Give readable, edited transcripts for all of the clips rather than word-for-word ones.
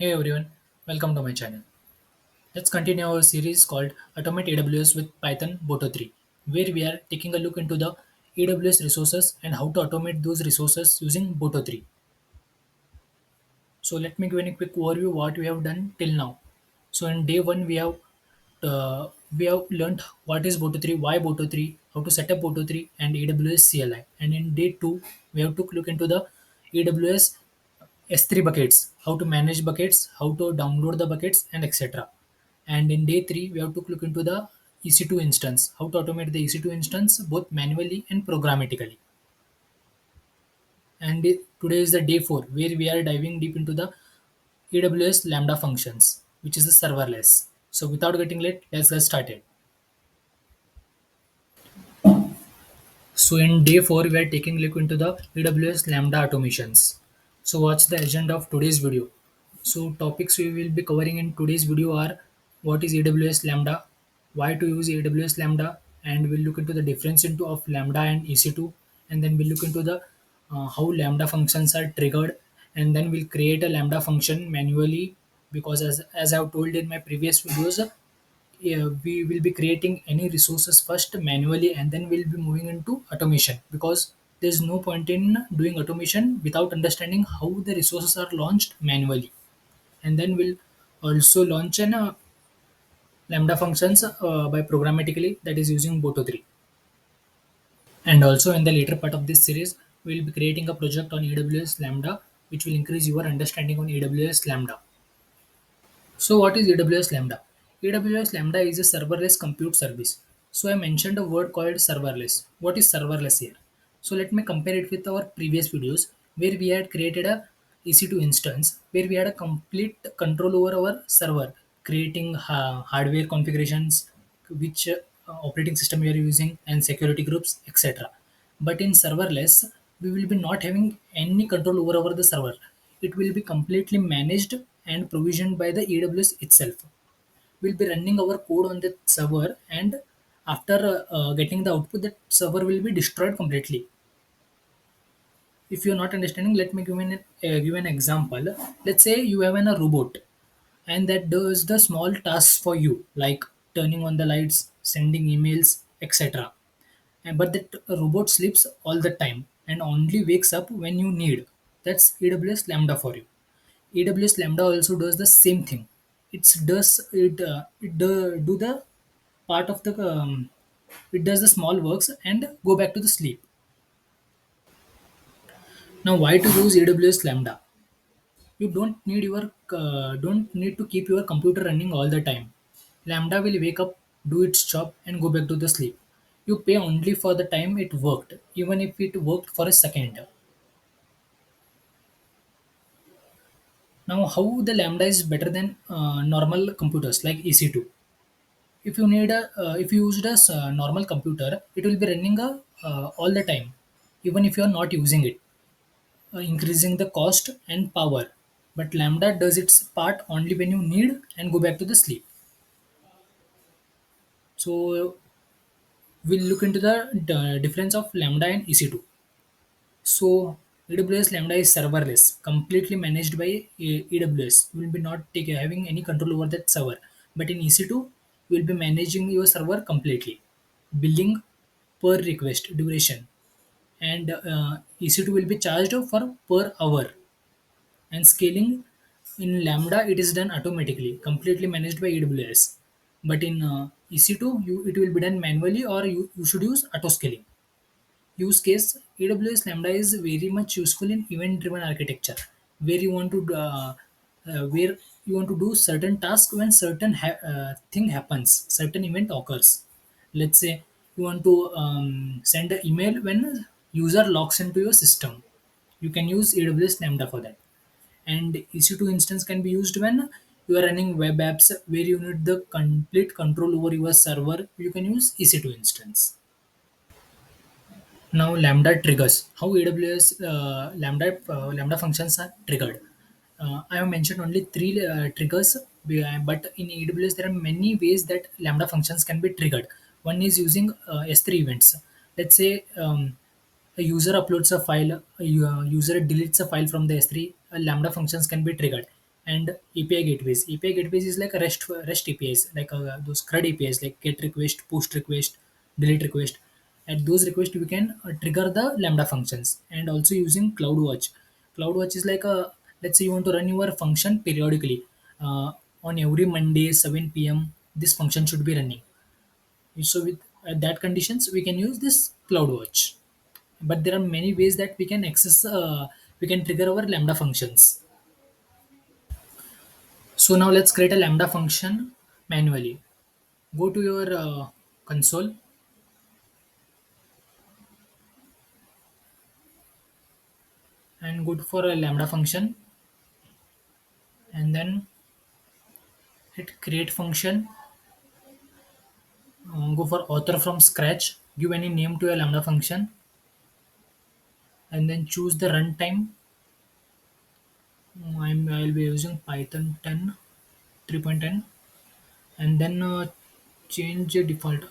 Hey everyone, welcome to my channel. Let's continue our series called Automate AWS with Python Boto3, where we are taking a look into the AWS resources and how to automate those resources using Boto3. So let me give you a quick overview what we have done till now. So in day one we have learned what is Boto3, why Boto3, how to set up Boto3 and AWS CLI. And in day two we have to look into the AWS S3 buckets, how to manage buckets, how to download the buckets, and etc. And in day three, we have to look into the EC2 instance, how to automate the EC2 instance both manually and programmatically. And today is the day four, where we are diving deep into the AWS Lambda functions, which is the serverless. So without getting late, let's get started. So in day four, we are taking a look into the AWS Lambda automations. So what's the agenda of today's video? So topics we will be covering in today's video are what is AWS Lambda, why to use AWS Lambda, and we'll look into the difference into of Lambda and EC2, and then we'll look into the how Lambda functions are triggered, and then we'll create a Lambda function manually because as I've told in my previous videos, yeah, we will be creating any resources first manually and then we'll be moving into automation because there's no point in doing automation without understanding how the resources are launched manually. And then we'll also launch an lambda functions by programmatically, that is using Boto3. And also in the later part of this series we'll be creating a project on AWS Lambda, which will increase your understanding on AWS Lambda. So what is AWS Lambda? AWS Lambda is a serverless compute service. So I mentioned a word called serverless. What is serverless here? So let me compare it with our previous videos where we had created a EC2 instance where we had a complete control over our server, creating hardware configurations, which operating system we are using and security groups, etc. But in serverless, we will be not having any control over the server. It will be completely managed and provisioned by the AWS itself. We'll be running our code on the server, and after getting the output, that server will be destroyed completely. If you're not understanding, let me give an example. Let's say you have a robot, and that does the small tasks for you, like turning on the lights, sending emails, etc. But that robot sleeps all the time and only wakes up when you need. That's AWS Lambda for you. AWS Lambda also does the same thing. It do the part of the it does the small works and go back to the sleep. Now, why to use AWS Lambda? You don't need to keep your computer running all the time. Lambda will wake up, do its job, and go back to the sleep. You pay only for the time it worked, even if it worked for a second. Now, how the Lambda is better than normal computers like EC2? If you used a normal computer, it will be running all the time, even if you are not using it, increasing the cost and power. But Lambda does its part only when you need and go back to the sleep. So we'll look into the difference of Lambda and EC2. So AWS Lambda is serverless, completely managed by AWS. You will be not having any control over that server. But in EC2, you will be managing your server completely, billing per request duration, and EC2 will be charged for per hour. And scaling in Lambda, it is done automatically, completely managed by AWS. But in EC2, it will be done manually, or you should use auto scaling. Use case: AWS Lambda is very much useful in event driven architecture, where you want to do certain task when certain thing happens, certain event occurs. Let's say you want to send an email when user logs into your system. You can use AWS Lambda for that. And EC2 instance can be used when you are running web apps where you need the complete control over your server. You can use EC2 instance. Now Lambda triggers. How AWS Lambda functions are triggered. I have mentioned only three triggers, but in AWS there are many ways that Lambda functions can be triggered. One is using S3 events. Let's say a user uploads a file, a user deletes a file from the S3. Lambda functions can be triggered. and API gateways. API gateways is like a REST APIs, like those CRUD APIs, like get request, post request, delete request. At those requests, we can trigger the Lambda functions, and also using CloudWatch. CloudWatch is like a, let's say you want to run your function periodically. On every Monday 7 p.m. this function should be running. So with that conditions, we can use this CloudWatch. But there are many ways that we can access, we can trigger our Lambda functions. So now let's create a Lambda function manually. Go to your console and go for a Lambda function, and then hit create function. Go for author from scratch. Give any name to a Lambda function, and then choose the runtime. I'll be using Python 10, 3.10, and then change the default.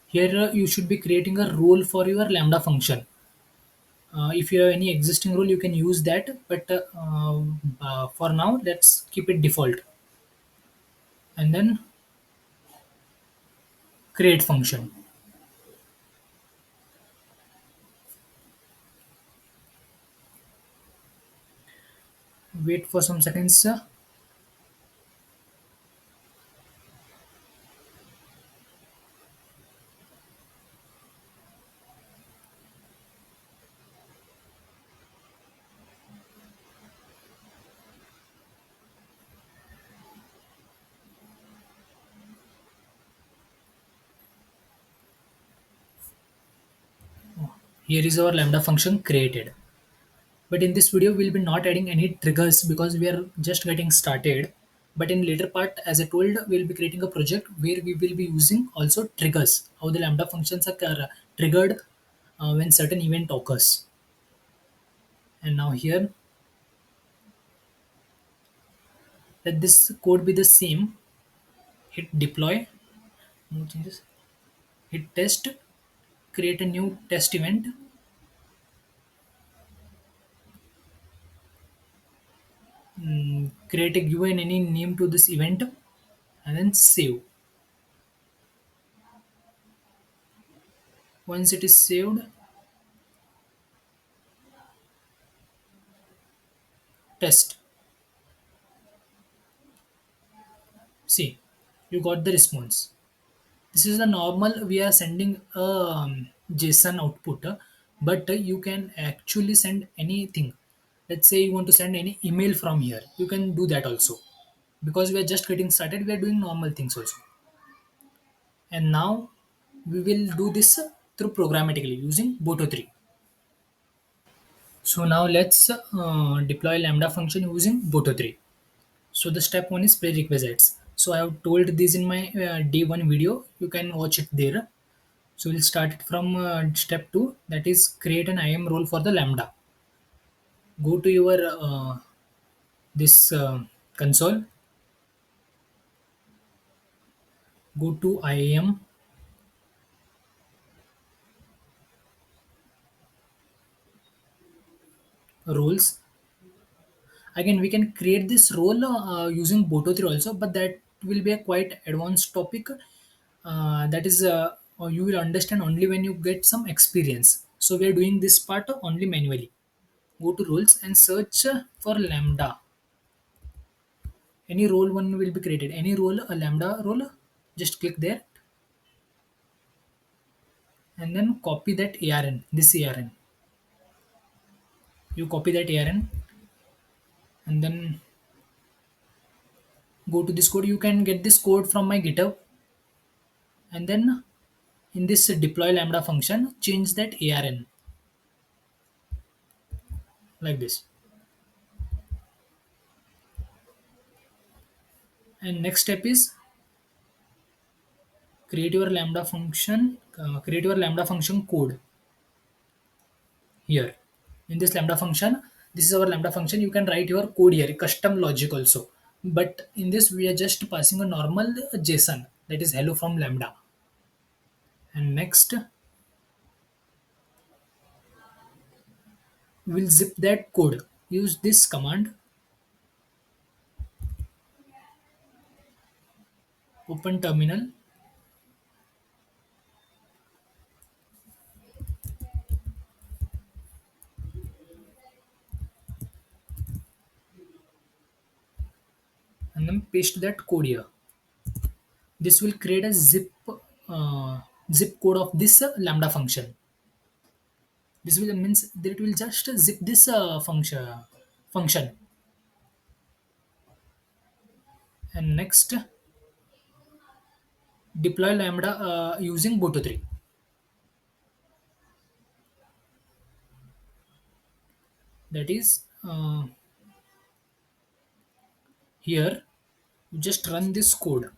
Here you should be creating a role for your Lambda function. If you have any existing role, you can use that, but for now let's keep it default, and then create function. Wait for some seconds. Here is our Lambda function created. But in this video, we'll be not adding any triggers because we are just getting started. But in later part, as I told, we'll be creating a project where we will be using also triggers. How the Lambda functions are triggered when certain event occurs. And now here, let this code be the same. Hit deploy. No changes. Hit test. Create a new test event. Create a given any name to this event, and then save. Once it is saved, test. See, you got the response. This is the normal we are sending a JSON output, but you can actually send anything. Let's say you want to send any email from here, you can do that also. Because we are just getting started, we are doing normal things also. And now we will do this through programmatically using Boto3. So now let's deploy Lambda function using Boto3. So the step one is prerequisites. So I have told this in my day one video. You can watch it there. So we'll start it from step two, that is create an IAM role for the Lambda. Go to your this console, go to IAM roles. Again, we can create this role using Boto3 also, but that will be a quite advanced topic. That is, you will understand only when you get some experience. So we are doing this part only manually. Go to roles and search for Lambda. Any role one will be created. Any role, a Lambda role, just click there and then copy that ARN, this ARN. You copy that ARN and then go to this code. You can get this code from my GitHub, and then in this deploy Lambda function, change that ARN like this. And next step is create your Lambda function code here. In this Lambda function, this is our Lambda function. You can write your code here, custom logic also. But in this, we are just passing a normal JSON, that is hello from Lambda. And next, we'll zip that code. Use this command, Open terminal and then paste that code here. This will create a uh, zip code of this lambda function. This will means that it will just zip this function. And next, deploy lambda using Boto3. That is here. You just run this code.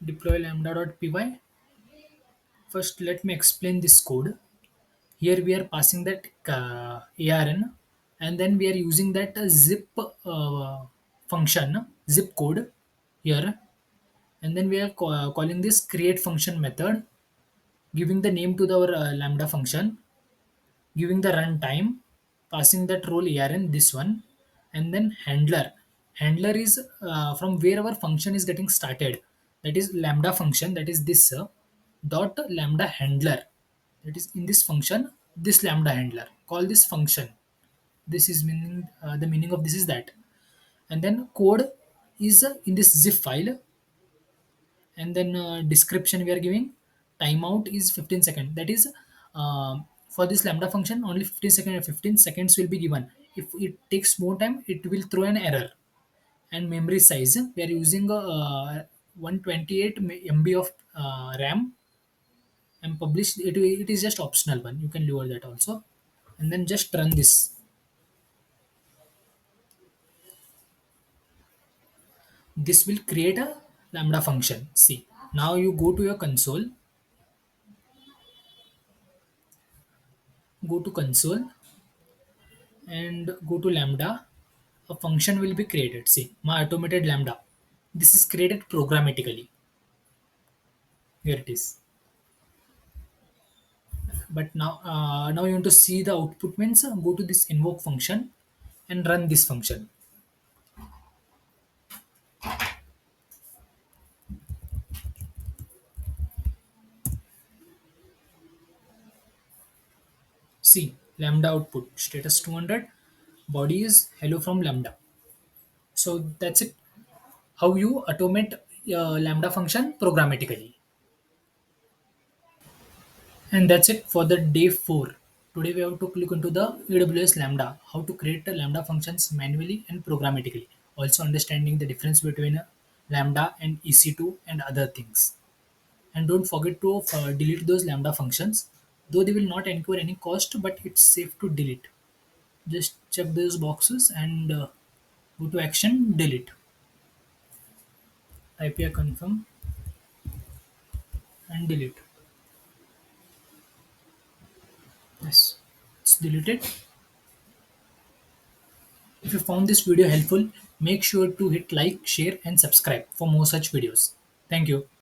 Deploy lambda.py. First, let me explain this code. Here we are passing that ARN, and then we are using that zip function, zip code here, and then we are calling this create function method, giving the name to our lambda function, giving the runtime, passing that role ARN, this one, and then handler. Handler is from where our function is getting started. That is lambda function. That is this dot lambda handler. That is in this function. This lambda handler. Call this function. This is meaning the meaning of this is that. And then code is in this zip file, and then description we are giving timeout is 15 seconds. That is for this lambda function only 15 seconds will be given. If it takes more time, it will throw an error. And memory size, we are using 128 MB of RAM, and published it is just optional one, you can lower that also. And then just run this. This will create a lambda function. See, now you go to your console, go to console and go to lambda. A function will be created. See, my automated lambda. This is created programmatically. Here it is. But now you want to see the output means go to this invoke function and run this function. See, lambda output status 200. Body is hello from lambda. So that's it. How you automate lambda function programmatically. And that's it for the day 4. Today we have to look into the AWS Lambda, how to create the Lambda functions manually and programmatically. Also understanding the difference between Lambda and EC2 and other things. And don't forget to delete those Lambda functions, though they will not incur any cost, but it's safe to delete. Just check those boxes and go to action, delete. IPI confirm and delete. Yes, it's deleted. If you found this video helpful, make sure to hit like, share and subscribe for more such videos. Thank you.